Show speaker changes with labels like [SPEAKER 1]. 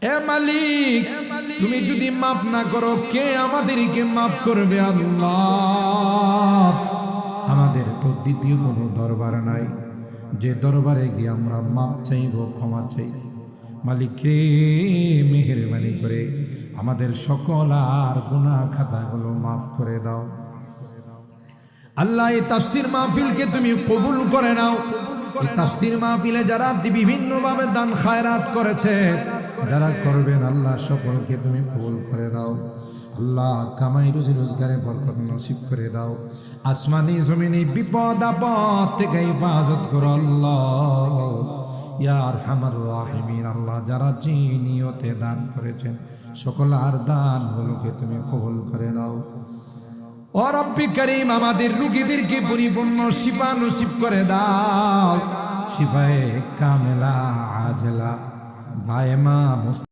[SPEAKER 1] এ মালিক, তুমি যদি মাফ না করো কে আমাদেরকে মাফ করবে? আল্লাহ, আমাদের তো দ্বিতীয় কোনো দরবার নাই যে দরবারে গিয়ে আমরা মাফ চাইব, ক্ষমা চাইব। মালিক রে, মেহেরবানি করে আমাদের সকল আর গুনাহ খাতাগুলো মাফ করে দাও। আল্লাহ, এই তাফসীর মাহফিলকে তুমি কবুল করে নাও। এই তাফসীর মাহফিলে যারা বিভিন্নভাবে দান খায়রাত করেছে, যারা করবেন, আল্লাহ সকলকে তুমি কবুল করে নাও। আল্লাহ, কামাই রুজি রোজগারে বরকত নসিব করে দাও। আসমানি জমিনি বিপদ আপদ থেকে হেফাজত করো আল্লাহ, ইয়া আরহামার রাহিমিন। আল্লাহ, যারা যে নিয়তে দান করেছেন সকল আর দানগুলোকে তুমি কবুল করে নাও। ও রব্বি করিম, আমাদের রোগীদেরকে পরিপূর্ণ শিফা নসিব করে দাও। শিফায়ে কামেলা আজলা দায়েমা